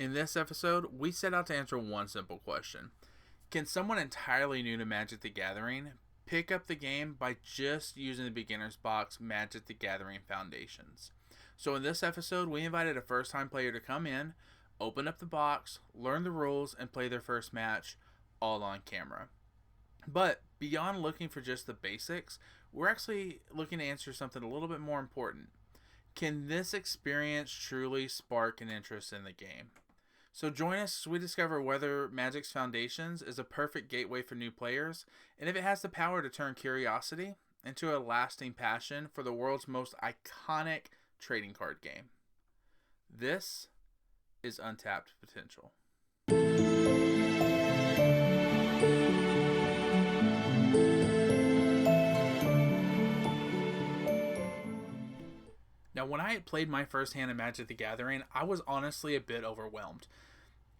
In this episode, we set out to answer one simple question. Can someone entirely new to Magic the Gathering pick up the game by just using the beginner's box Magic the Gathering Foundations? So in this episode, we invited a first-time player to come in, open up the box, learn the rules, and play their first match, all on camera. But beyond looking for just the basics, we're actually looking to answer something a little bit more important. Can this experience truly spark an interest in the game? So join us as we discover whether Magic's Foundations is a perfect gateway for new players, and if it has the power to turn curiosity into a lasting passion for the world's most iconic trading card game. This is Untapped Potential. Now, when I had played my first hand of Magic the Gathering, I was honestly a bit overwhelmed.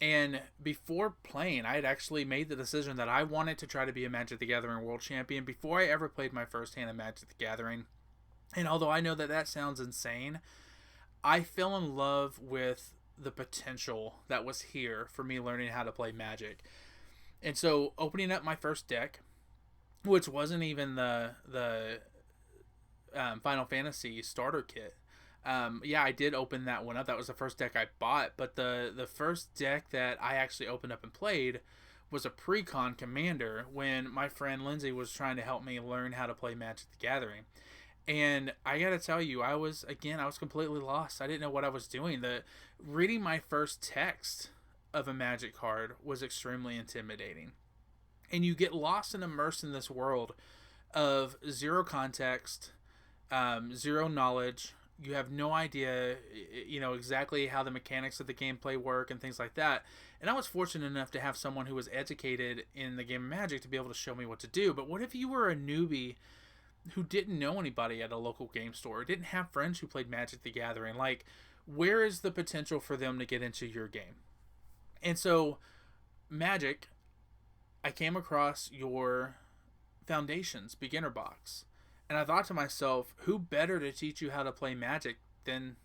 And before playing, I had actually made the decision that I wanted to try to be a Magic the Gathering World Champion before I ever played my first hand of Magic the Gathering. And although I know that that sounds insane, I fell in love with the potential that was here for me learning how to play Magic. And so opening up my first deck, which wasn't even the Final Fantasy starter kit. I did open that one up. That was the first deck I bought, but the first deck that I actually opened up and played was a pre-con commander when my friend Lindsay was trying to help me learn how to play Magic the Gathering. And I gotta tell you, I was completely lost. I didn't know what I was doing. Reading my first text of a Magic card was extremely intimidating. And you get lost and immersed in this world of zero context, zero knowledge. You have no idea, exactly how the mechanics of the gameplay work and things like that. And I was fortunate enough to have someone who was educated in the game of Magic to be able to show me what to do. But what if you were a newbie who didn't know anybody at a local game store, or didn't have friends who played Magic the Gathering? Like, where is the potential for them to get into your game? And so, Magic, I came across your Foundations beginner box. And I thought to myself, who better to teach you how to play Magic than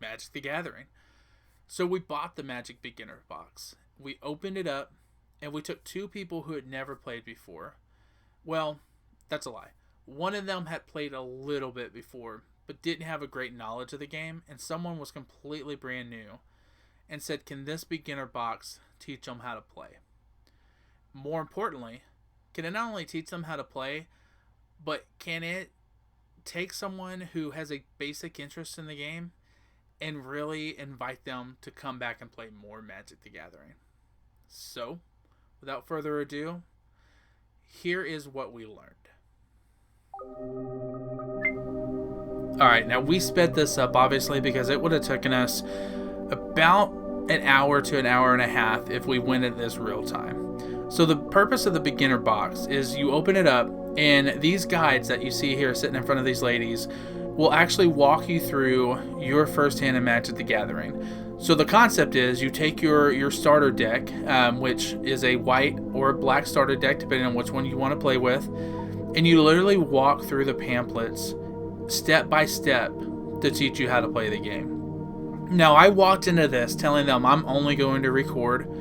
Magic the Gathering? So we bought the Magic beginner box. We opened it up, and we took two people who had never played before. Well, that's a lie. One of them had played a little bit before, but didn't have a great knowledge of the game, and someone was completely brand new and said, can this beginner box teach them how to play? More importantly, can it not only teach them how to play, but can it take someone who has a basic interest in the game and really invite them to come back and play more Magic the Gathering? So, without further ado, here is what we learned. Alright, now we sped this up obviously because it would have taken us about an hour to an hour and a half if we went at this real time. So the purpose of the beginner box is you open it up, and these guides that you see here sitting in front of these ladies will actually walk you through your first hand of Magic the Gathering. So the concept is you take your starter deck, which is a white or a black starter deck depending on which one you want to play with, and you literally walk through the pamphlets step by step to teach you how to play the game. Now, I walked into this telling them I'm only going to record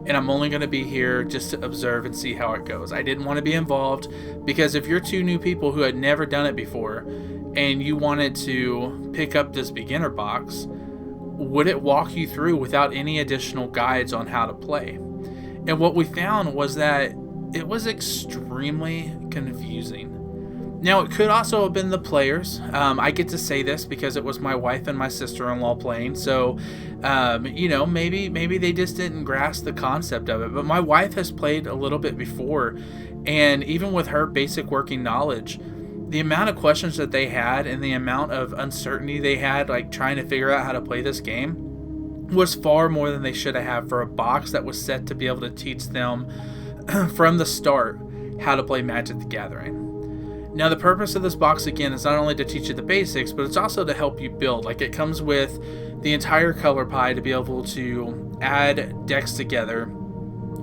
and I'm only going to be here just to observe and see how it goes. I didn't want to be involved because if you're two new people who had never done it before and you wanted to pick up this beginner box, would it walk you through without any additional guides on how to play? And what we found was that it was extremely confusing. Now, it could also have been the players. I get to say this because it was my wife and my sister-in-law playing. So, maybe they just didn't grasp the concept of it. But my wife has played a little bit before. And even with her basic working knowledge, the amount of questions that they had and the amount of uncertainty they had, like trying to figure out how to play this game, was far more than they should have for a box that was set to be able to teach them from the start how to play Magic the Gathering. Now, the purpose of this box, again, is not only to teach you the basics, but it's also to help you build. Like, it comes with the entire color pie to be able to add decks together.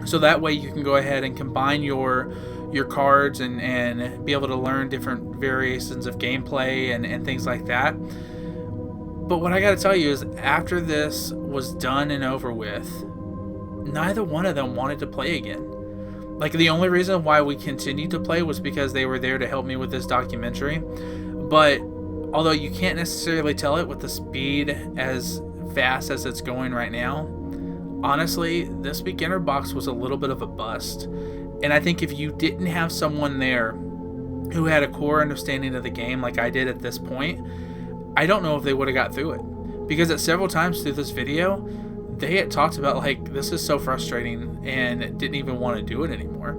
So that way you can go ahead and combine your cards and be able to learn different variations of gameplay and things like that. But what I got to tell you is, after this was done and over with, neither one of them wanted to play again. Like, the only reason why we continued to play was because they were there to help me with this documentary. But although you can't necessarily tell it with the speed as fast as it's going right now, honestly, this beginner box was a little bit of a bust. And I think if you didn't have someone there who had a core understanding of the game like I did at this point, I don't know if they would have got through it. Because at several times through this video, they had talked about, like, this is so frustrating, and didn't even want to do it anymore.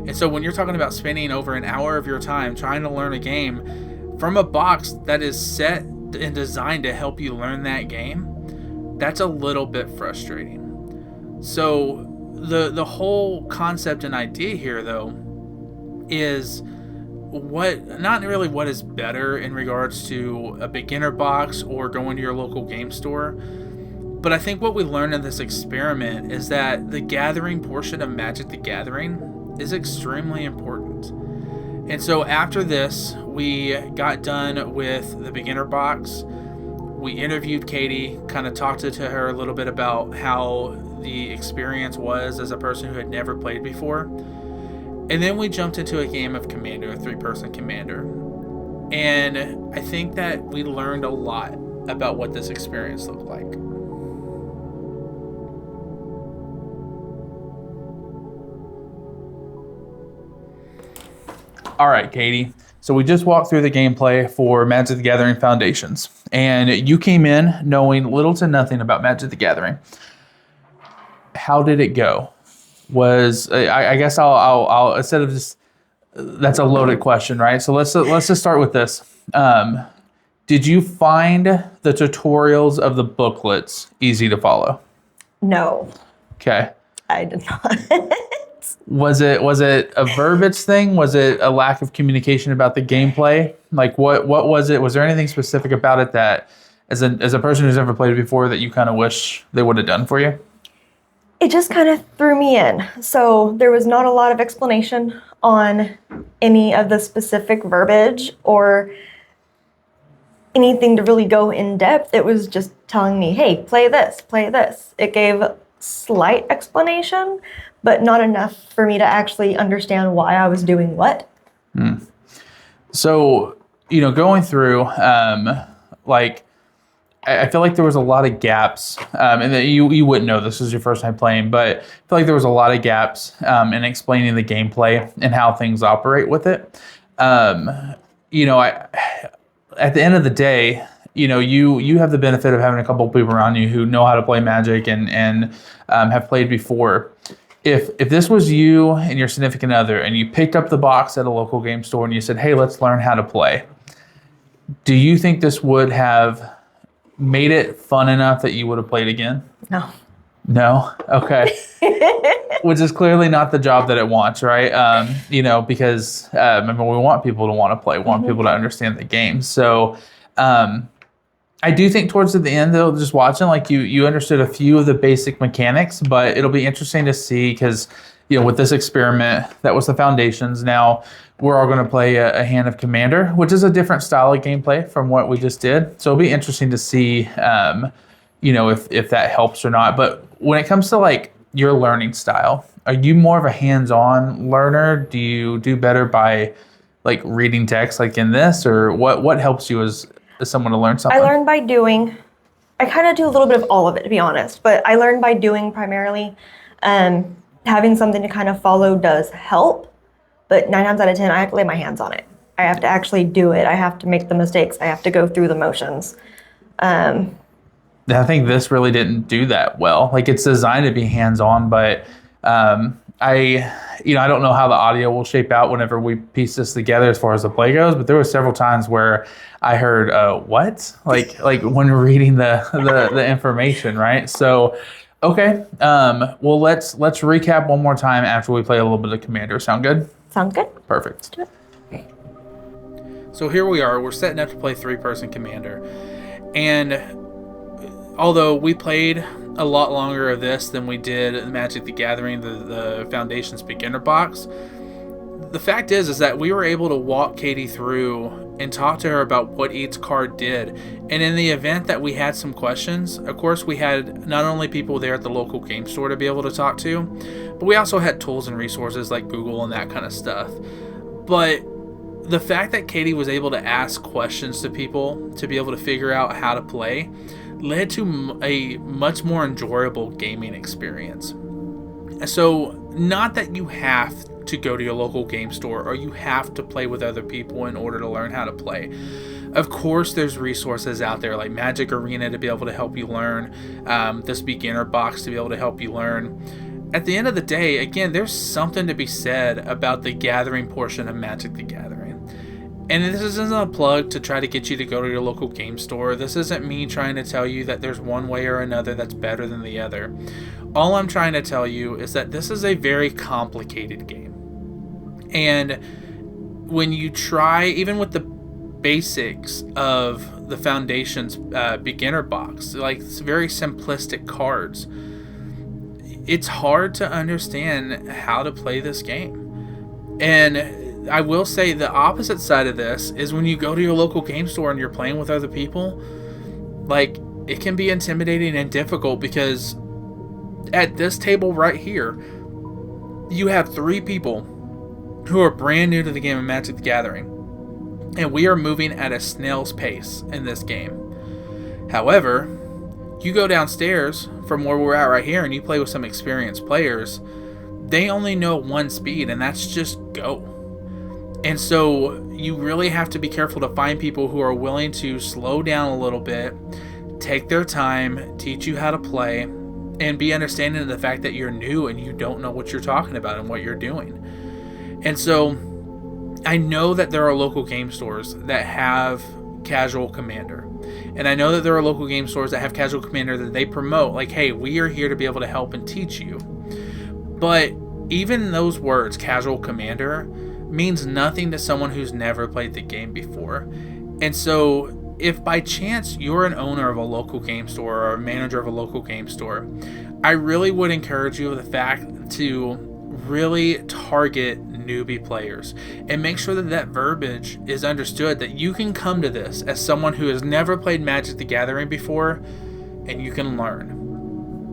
And so when you're talking about spending over an hour of your time trying to learn a game from a box that is set and designed to help you learn that game, that's a little bit frustrating. So the whole concept and idea here, though, is not really what is better in regards to a beginner box or going to your local game store. But I think what we learned in this experiment is that the gathering portion of Magic the Gathering is extremely important. And so after this, we got done with the beginner box. We interviewed Katie, kind of talked to her a little bit about how the experience was as a person who had never played before. And then we jumped into a game of Commander, a 3-person Commander. And I think that we learned a lot about what this experience looked like. All right, Katie. So we just walked through the gameplay for Magic the Gathering Foundations, and you came in knowing little to nothing about Magic the Gathering. How did it go? I guess I'll instead of just, that's a loaded question, right? So let's just start with this. Did you find the tutorials of the booklets easy to follow? No. Okay. I did not. Was it a verbiage thing? Was it a lack of communication about the gameplay? Like, what was it? Was there anything specific about it that, as a person who's never played it before, that you kind of wish they would have done for you? It just kind of threw me in. So there was not a lot of explanation on any of the specific verbiage or anything to really go in depth. It was just telling me, hey, play this, play this. It gave slight explanation, but not enough for me to actually understand why I was doing what. So, going through, I feel like there was a lot of gaps, and that you wouldn't know, this is your first time playing, but I feel like there was a lot of gaps in explaining the gameplay and how things operate with it. At the end of the day, you have the benefit of having a couple of people around you who know how to play Magic and have played before. If this was you and your significant other, and you picked up the box at a local game store and you said, hey, let's learn how to play, do you think this would have made it fun enough that you would have played again? No. No? Okay. Which is clearly not the job that it wants, right? Because remember, we want people to want to play, want people to understand the game. So I do think towards the end, though, just watching, like you understood a few of the basic mechanics, but it'll be interesting to see because, with this experiment, that was the foundations. Now we're all going to play a hand of Commander, which is a different style of gameplay from what we just did. So it'll be interesting to see, if that helps or not. But when it comes to like your learning style, are you more of a hands-on learner? Do you do better by like reading text like in this, or what helps you as someone to learn something? I learn by doing. I kind of do a little bit of all of it, to be honest, but I learn by doing primarily. Having something to kind of follow does help, but 9 times out of 10, I have to lay my hands on it. I have to actually do it. I have to make the mistakes. I have to go through the motions. I think this really didn't do that well. Like, it's designed to be hands-on, but I don't know how the audio will shape out whenever we piece this together as far as the play goes, but there were several times where I heard, what? Like when reading the information, right? So, okay. Well, let's recap one more time after we play a little bit of Commander. Sound good? Sounds good. Perfect. So here we are. We're setting up to play 3-person Commander. And although we played a lot longer of this than we did Magic the Gathering, the Foundations beginner box, the fact is that we were able to walk Katie through and talk to her about what each card did. And in the event that we had some questions, of course, we had not only people there at the local game store to be able to talk to, but we also had tools and resources like Google and that kind of stuff. But the fact that Katie was able to ask questions to people to be able to figure out how to play led to a much more enjoyable gaming experience. So, not that you have to go to your local game store or you have to play with other people in order to learn how to play. Of course, there's resources out there like Magic Arena to be able to help you learn, this beginner box to be able to help you learn. At the end of the day, again, there's something to be said about the gathering portion of Magic the Gathering. And this isn't a plug to try to get you to go to your local game store. This isn't me trying to tell you that there's one way or another that's better than the other. All I'm trying to tell you is that this is a very complicated game. And when you try, even with the basics of the Foundation's beginner box, like it's very simplistic cards, it's hard to understand how to play this game. And I will say the opposite side of this is when you go to your local game store and you're playing with other people, like it can be intimidating and difficult because at this table right here, you have 3 people who are brand new to the game of Magic the Gathering, and we are moving at a snail's pace in this game. However, you go downstairs from where we're at right here and you play with some experienced players, they only know one speed, and that's just go. And so you really have to be careful to find people who are willing to slow down a little bit, take their time, teach you how to play, and be understanding of the fact that you're new and you don't know what you're talking about and what you're doing. And so I know that there are local game stores that have Casual Commander. And I know that there are local game stores that have Casual Commander that they promote, like, hey, we are here to be able to help and teach you. But even those words, Casual Commander, means nothing to someone who's never played the game before. And so if by chance you're an owner of a local game store or a manager of a local game store, I really would encourage you with the fact to really target newbie players and make sure that that verbiage is understood, that you can come to this as someone who has never played Magic the Gathering before and you can learn.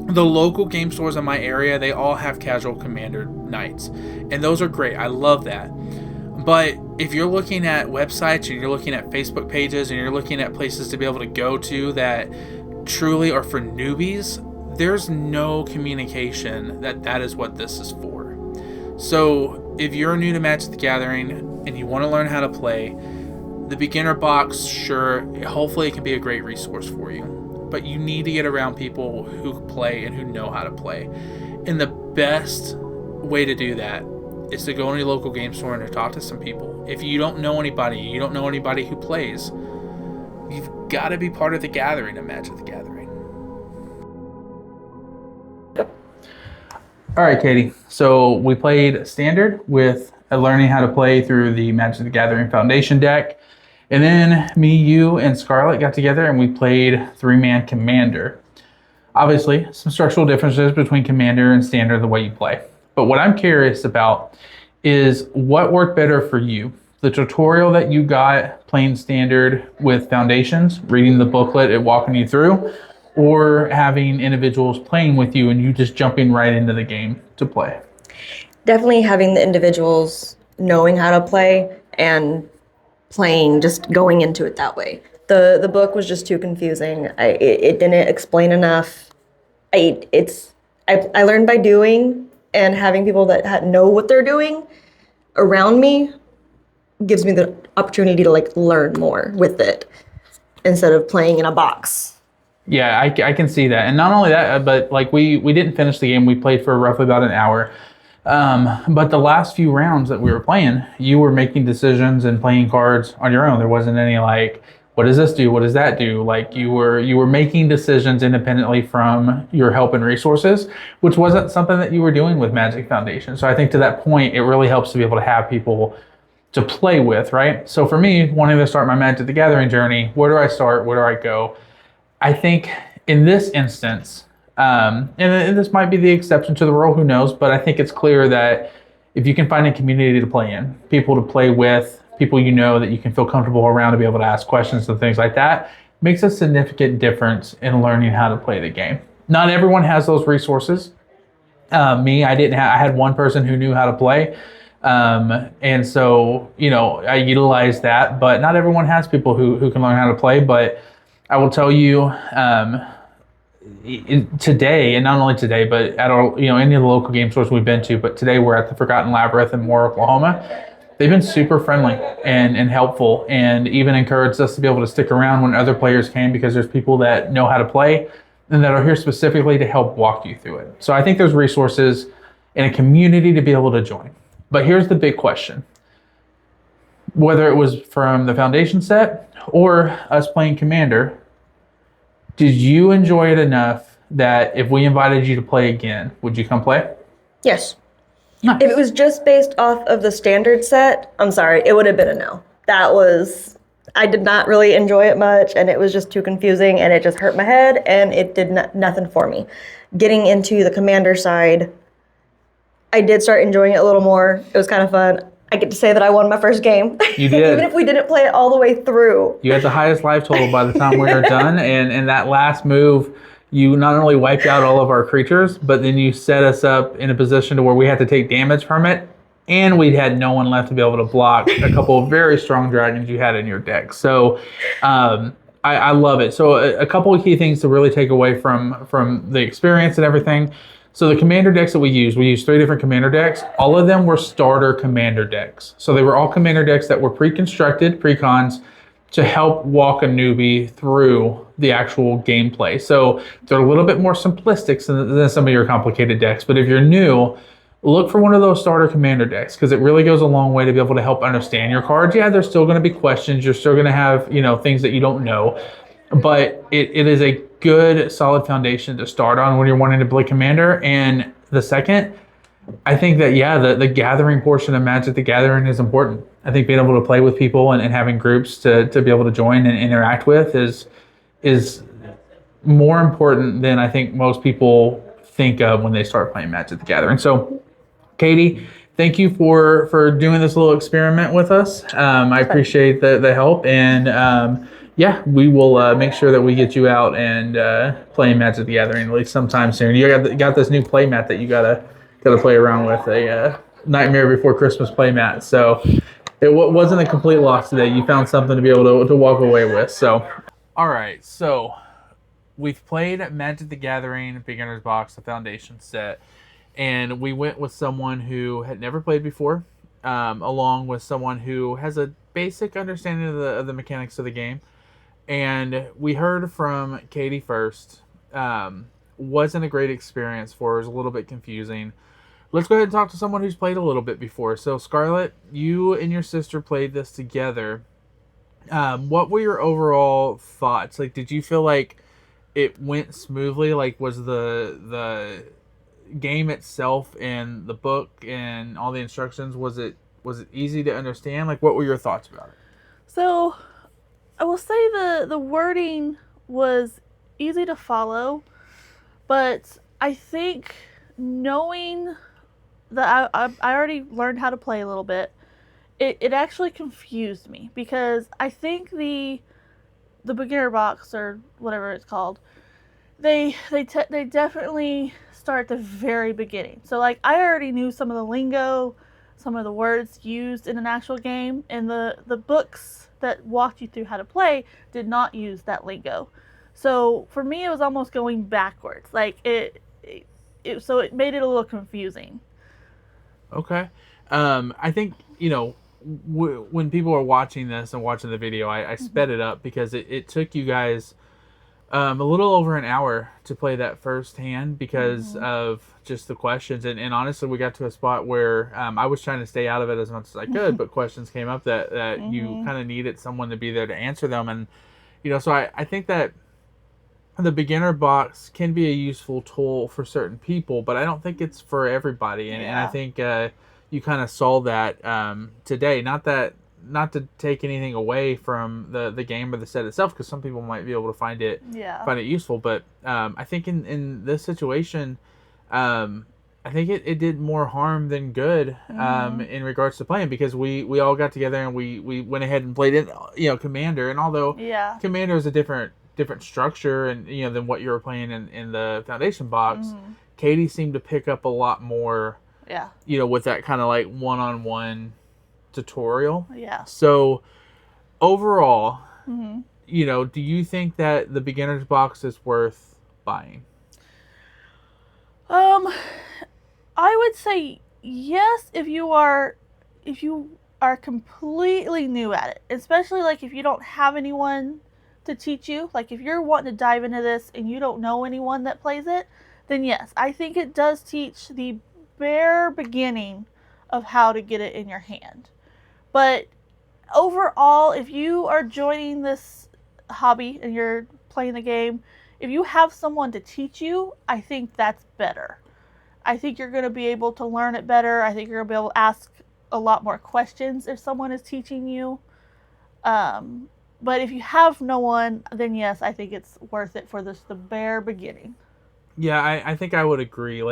The local game stores in my area, they all have Casual Commander nights, and those are great. I love that. But if you're looking at websites and you're looking at Facebook pages and you're looking at places to be able to go to that truly are for newbies, there's no communication that that is what this is for. So if you're new to Magic the Gathering and you want to learn how to play, the beginner box, sure, hopefully it can be a great resource for you. But you need to get around people who play and who know how to play. And the best way to do that is to go in your local game store and to talk to some people. If you don't know anybody, you don't know anybody who plays, you've got to be part of the gathering of Magic the Gathering. All right, Katie. So we played Standard with learning how to play through the Magic the Gathering Foundation deck. And then me, you, and Scarlett got together and we played 3-man Commander. Obviously, some structural differences between Commander and Standard, the way you play. But what I'm curious about is what worked better for you. The tutorial that you got playing Standard with Foundations, reading the booklet and walking you through, or having individuals playing with you and you just jumping right into the game to play? Definitely having the individuals knowing how to play and playing, just going into it that way. The book was just too confusing. It didn't explain enough. I learned by doing, and having people that know what they're doing around me gives me the opportunity to like learn more with it instead of playing in a box. Yeah, I can see that. And not only that, but like we didn't finish the game. We played for roughly about an hour. But the last few rounds that we were playing, you were making decisions and playing cards on your own. There wasn't any like, what does this do? What does that do? Like you were making decisions independently from your help and resources, which wasn't something that you were doing with Magic Foundation. So I think to that point, it really helps to be able to have people to play with, right? So for me, wanting to start my Magic the Gathering journey, where do I start? Where do I go? I think in this instance, and this might be the exception to the rule, who knows, but I think it's clear that if you can find a community to play in, people to play with, people you know that you can feel comfortable around to be able to ask questions and things like that makes a significant difference in learning how to play the game. Not everyone has those resources. Me, I didn't have. I had one person who knew how to play, and so I utilized that. But not everyone has people who can learn how to play. But I will tell you, today, and not only today, but at our, any of the local game stores we've been to. But today we're at the Forgotten Labyrinth in Moore, Oklahoma. They've been super friendly and helpful, and even encouraged us to be able to stick around when other players can, because there's people that know how to play and that are here specifically to help walk you through it. So I think there's resources in a community to be able to join. But here's the big question. Whether it was from the Foundation set or us playing Commander, did you enjoy it enough that if we invited you to play again, would you come play? Yes. Nice. If it was just based off of the standard set, I'm sorry, it would have been a no. I did not really enjoy it much, and it was just too confusing, and it just hurt my head, and it did nothing for me. Getting into the Commander side, I did start enjoying it a little more. It was kind of fun. I get to say that I won my first game. You did. Even if we didn't play it all the way through. You had the highest life total by the time we were done, and that last move, you not only wiped out all of our creatures, but then you set us up in a position to where we had to take damage from it, and we had no one left to be able to block a couple of very strong dragons you had in your deck. So I love it. So a couple of key things to really take away from the experience and everything. So the commander decks that we used 3 different commander decks. All of them were starter commander decks. So they were all commander decks that were pre-constructed, pre-cons, to help walk a newbie through the actual gameplay. So they're a little bit more simplistic than some of your complicated decks. But if you're new, look for one of those starter commander decks, because it really goes a long way to be able to help understand your cards. Yeah, there's still going to be questions. You're still going to have, things that you don't know. But it is a good, solid foundation to start on when you're wanting to play Commander. And the second, I think that, the gathering portion of Magic the Gathering is important. I think being able to play with people and having groups to be able to join and interact with is more important than I think most people think of when they start playing Magic the Gathering. So, Katie, thank you for doing this little experiment with us. I appreciate the help, and we will make sure that we get you out and playing Magic the Gathering at least sometime soon. You got this new play mat that you gotta play around with, a Nightmare Before Christmas play mat. So it wasn't a complete loss today. You found something to be able to walk away with. So, all right. So we've played Magic the Gathering, Beginner's Box, the Foundation set, and we went with someone who had never played before, along with someone who has a basic understanding of the mechanics of the game. And we heard from Katie first. Wasn't a great experience for her. It was a little bit confusing. Let's go ahead and talk to someone who's played a little bit before. So, Scarlett, you and your sister played this together. What were your overall thoughts? Like, did you feel like it went smoothly? Like, was the game itself and the book and all the instructions, was it easy to understand? Like, what were your thoughts about it? So, I will say the wording was easy to follow, but I think knowing that I already learned how to play a little bit, it actually confused me, because I think the beginner box, or whatever it's called, they definitely start at the very beginning. So like, I already knew some of the lingo, some of the words used in an actual game, and the books that walked you through how to play did not use that lingo. So for me, it was almost going backwards. Like so it made it a little confusing. Okay. I think, when people are watching this and watching the video, I sped it up because it took you guys a little over an hour to play that first hand because of just the questions. And honestly, we got to a spot where I was trying to stay out of it as much as I could, but questions came up that you kind of needed someone to be there to answer them. And, so I think that the beginner box can be a useful tool for certain people, but I don't think it's for everybody. And I think you kind of saw that today. Not to take anything away from the game or the set itself, because some people might be able to find it useful. But I think in this situation, I think it did more harm than good in regards to playing, because we all got together and we went ahead and played it, Commander. And although Yeah. Commander is a different structure and than what you were playing in the Foundation box, Katie seemed to pick up a lot more. Yeah. With that kind of like one-on-one tutorial. Yeah. So overall, do you think that the beginner's box is worth buying? I would say yes if you are completely new at it, especially like if you don't have anyone to teach you. Like if you're wanting to dive into this and you don't know anyone that plays it, then yes, I think it does teach the bare beginning of how to get it in your hand. But overall, if you are joining this hobby and you're playing the game, if you have someone to teach you, I think that's better. I think you're going to be able to learn it better. I think you're going to be able to ask a lot more questions if someone is teaching you. But if you have no one, then yes, I think it's worth it for the bare beginning. Yeah, I think I would agree.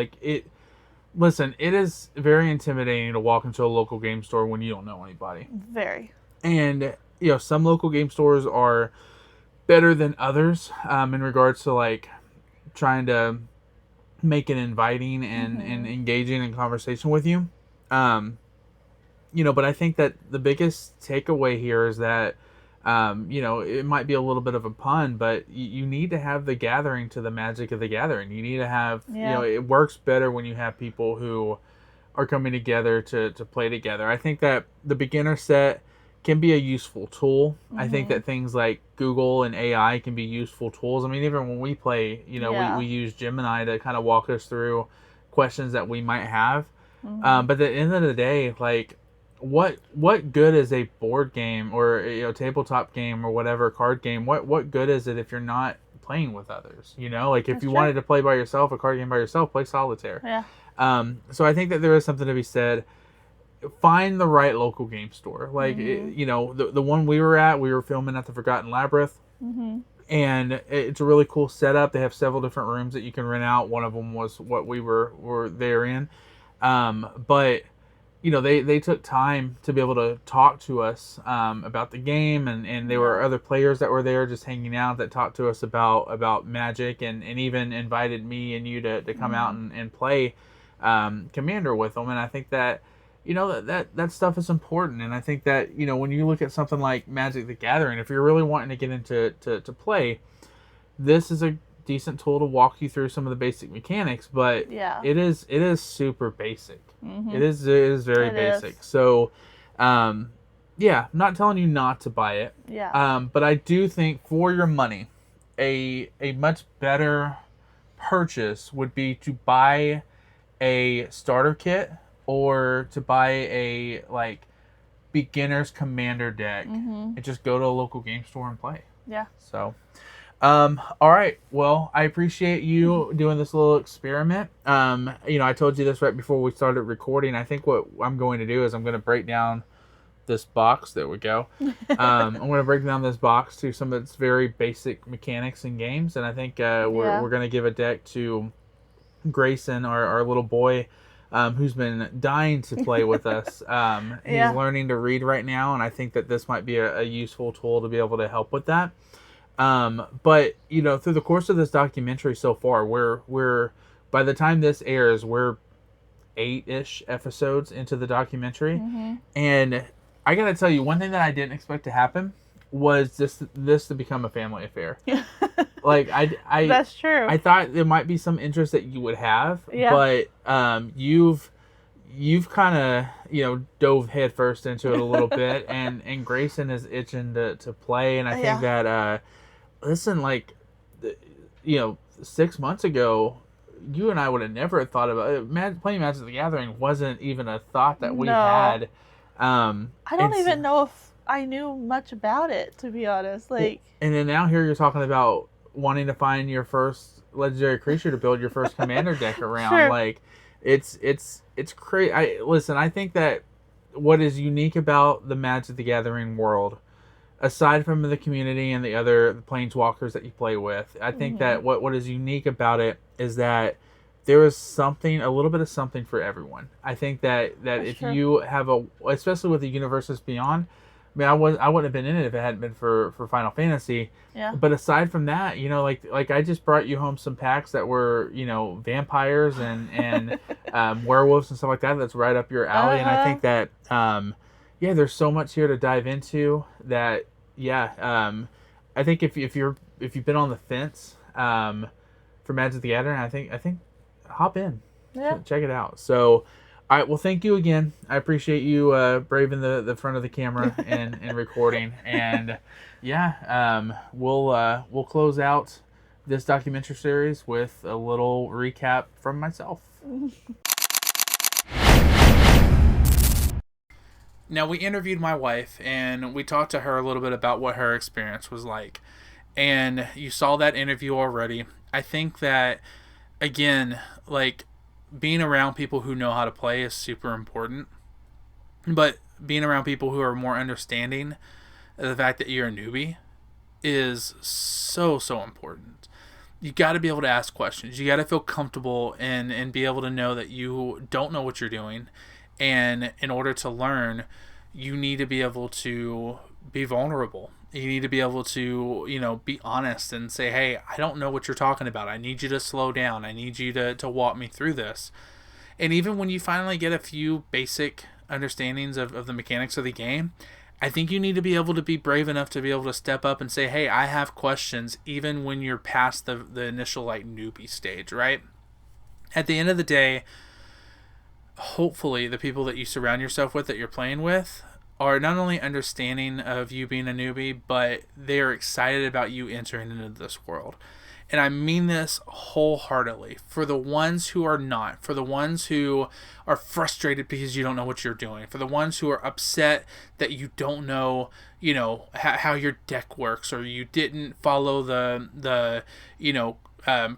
Listen, it is very intimidating to walk into a local game store when you don't know anybody. Very. And, some local game stores are better than others in regards to, like, trying to make it inviting and engaging in conversation with you. But I think that the biggest takeaway here is that, it might be a little bit of a pun, but you need to have the gathering to the magic of the gathering. You need to have, it works better when you have people who are coming together to play together. I think that the beginner set can be a useful tool. I think that things like Google and AI can be useful tools. I mean, even when we play, we use Gemini to kind of walk us through questions that we might have. But at the end of the day, like, what good is a board game or tabletop game or whatever, card game? What good is it if you're not playing with others? Like if you wanted to play by yourself, a card game by yourself, play solitaire. Yeah. So I think that there is something to be said. Find the right local game store. Like, the one we were filming at the Forgotten Labyrinth. And it's a really cool setup. They have several different rooms that you can rent out. One of them was what we were there in. But, they took time to be able to talk to us about the game. And there were other players that were there just hanging out that talked to us about Magic and even invited me and you to come out and play Commander with them. And I think that, that stuff is important. And I think that, when you look at something like Magic the Gathering, if you're really wanting to get into to play, this is a decent tool to walk you through some of the basic mechanics, but it is super basic. It is very basic. So, I'm not telling you not to buy it. But I do think for your money, a much better purchase would be to buy a starter kit or to buy a beginner's Commander deck and just go to a local game store and play. Yeah. So, all right. Well, I appreciate you doing this little experiment. I told you this right before we started recording. I think what I'm going to do is I'm going to break down this box. There we go. I'm going to break down this box to some of its very basic mechanics and games. And I think we're going to give a deck to Grayson, our little boy, who's been dying to play with us. He's learning to read right now, and I think that this might be a useful tool to be able to help with that. But through the course of this documentary so far, we're by the time this airs, we're 8-ish episodes into the documentary, and I gotta tell you, one thing that I didn't expect to happen was this to become a family affair. I That's true. I thought there might be some interest that you would have, but you've kind of dove headfirst into it a little bit, and Grayson is itching to play, and I think that listen, 6 months ago, you and I would have never thought about it. Playing Magic the Gathering wasn't even a thought that we had. I don't even know if I knew much about it, to be honest. And then now here you're talking about wanting to find your first legendary creature to build your first Commander deck around. Sure. It's crazy. I think that what is unique about the Magic the Gathering world, aside from the community and the other Planeswalkers that you play with, I think that what is unique about it is that there is something, a little bit of something for everyone. I think that if true. you have especially with the Universes Beyond, I mean, I wouldn't have been in it if it hadn't been for Final Fantasy. Yeah. But aside from that, like I just brought you home some packs that were, vampires and werewolves and stuff like that. That's right up your alley. And I think that, there's so much here to dive into that. Yeah. I think if you've been on the fence, for Magic the Gathering, I think hop in. Yeah. Check it out. So, all right. Well, thank you again. I appreciate you braving the front of the camera and recording. And we'll close out this documentary series with a little recap from myself. Now, we interviewed my wife and we talked to her a little bit about what her experience was like. And you saw that interview already. I think that, again, like, being around people who know how to play is super important. But being around people who are more understanding of the fact that you're a newbie is so, so important. You got to be able to ask questions. You got to feel comfortable and be able to know that you don't know what you're doing. And in order to learn, you need to be able to be vulnerable. You need to be able to, be honest and say, hey, I don't know what you're talking about. I need you to slow down. I need you to walk me through this. And even when you finally get a few basic understandings of the mechanics of the game, I think you need to be able to be brave enough to be able to step up and say, hey, I have questions, even when you're past the initial, like, newbie stage, right? At the end of the day, hopefully the people that you surround yourself with, that you're playing with, are not only understanding of you being a newbie, but they are excited about you entering into this world. And I mean this wholeheartedly. For the ones who are not, for the ones who are frustrated because you don't know what you're doing, for the ones who are upset that you don't know, how your deck works, or you didn't follow the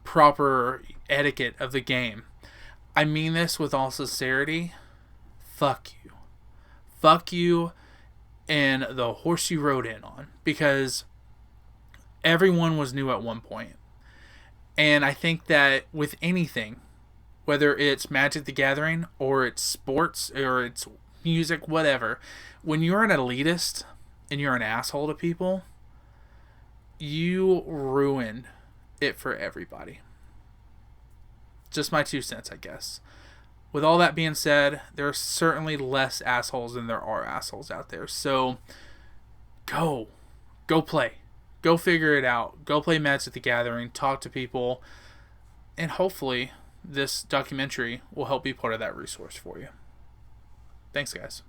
proper etiquette of the game. I mean this with all sincerity. Fuck you. Fuck you and the horse you rode in on, because everyone was new at one point. And I think that with anything, whether it's Magic the Gathering or it's sports or it's music, whatever, when you're an elitist and you're an asshole to people, you ruin it for everybody. Just my 2 cents, I guess. With all that being said, there are certainly less assholes than there are assholes out there. So, go play. Go figure it out. Go play Magic the Gathering. Talk to people. And hopefully, this documentary will help be part of that resource for you. Thanks, guys.